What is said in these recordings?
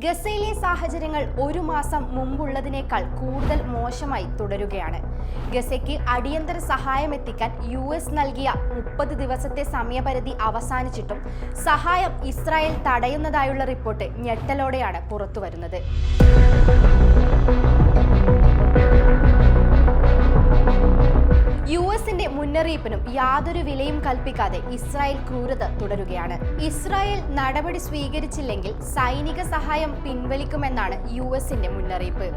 ഗസയിലെ സാഹചര്യങ്ങൾ ഒരു മാസം മുമ്പുള്ളതിനേക്കാൾ കൂടുതൽ മോശമായി തുടരുകയാണ്. ഗസയ്ക്ക് അടിയന്തര സഹായം എത്തിക്കാൻ US നൽകിയ 30 ദിവസത്തെ സമയപരിധി അവസാനിച്ചിട്ടും സഹായം ഇസ്രായേൽ തടയുന്നതായുള്ള റിപ്പോർട്ട് ഞെട്ടലോടെയാണ് പുറത്തുവരുന്നത്. യുഎസിന്റെ മുന്നറിയിപ്പിനും യാതൊരു വിലയും കൽപ്പിക്കാതെ ഇസ്രായേൽ ക്രൂരത തുടരുകയാണ്. ഇസ്രായേൽ നടപടി സ്വീകരിച്ചില്ലെങ്കിൽ സൈനിക സഹായം പിൻവലിക്കുമെന്നാണ് യുഎസിന്റെ മുന്നറിയിപ്പ്.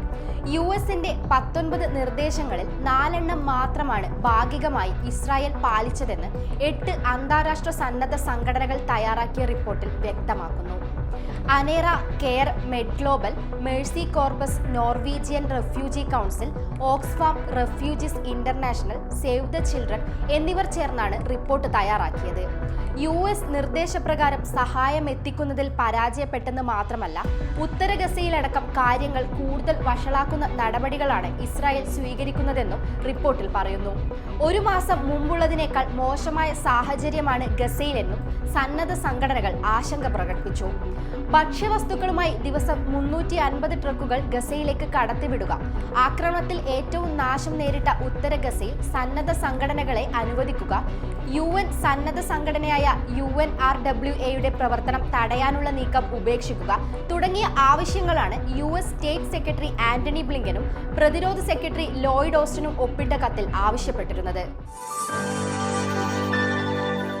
യുഎസിന്റെ 19 നിർദ്ദേശങ്ങളിൽ 4 എണ്ണം മാത്രമാണ് ഭാഗികമായി ഇസ്രായേൽ പാലിച്ചതെന്ന് 8 അന്താരാഷ്ട്ര സന്നദ്ധ സംഘടനകൾ തയ്യാറാക്കിയ റിപ്പോർട്ടിൽ വ്യക്തമാക്കുന്നു. Anera, CARE, Med Global, Mercy Corps, Norwegian Refugee Council, Oxfam Refugees International, Save the Children എന്നിവർ ചേർന്നാണ് റിപ്പോർട്ട് തയ്യാറാക്കിയത്. US നിർദ്ദേശപ്രകാരം സഹായം എത്തിക്കുന്നതിൽ പരാജയപ്പെട്ടെന്ന് മാത്രമല്ല, ഉത്തര ഗസയിലടക്കം കാര്യങ്ങൾ കൂടുതൽ വഷളാക്കുന്ന നടപടികളാണ് ഇസ്രായേൽ സ്വീകരിക്കുന്നതെന്നും റിപ്പോർട്ടിൽ പറയുന്നു. ഒരു മാസം മുമ്പുള്ളതിനേക്കാൾ മോശമായ സാഹചര്യമാണ് ഗസയിലെന്നും സന്നദ്ധ സംഘടനകൾ ആശങ്ക പ്രകടിപ്പിച്ചു. ഭക്ഷ്യവസ്തുക്കളുമായി ദിവസം 350 ട്രക്കുകൾ ഗസയിലേക്ക് കടത്തിവിടുക, ആക്രമണത്തിൽ ഏറ്റവും നാശം നേരിട്ട ഉത്തര ഗസയിൽ സന്നദ്ധ സംഘടനകളെ അനുവദിക്കുക, UN സന്നദ്ധ സംഘടനയായ UNRWAയുടെ പ്രവർത്തനം തടയാനുള്ള നീക്കം ഉപേക്ഷിക്കുക തുടങ്ങിയ ആവശ്യങ്ങളാണ് US സ്റ്റേറ്റ് സെക്രട്ടറി ആന്റണി ബ്ലിങ്കനും പ്രതിരോധ സെക്രട്ടറി ലോയിഡ് ഓസ്റ്റിനും ഒപ്പിട്ട കത്തിൽ ആവശ്യപ്പെട്ടിരുന്നത്.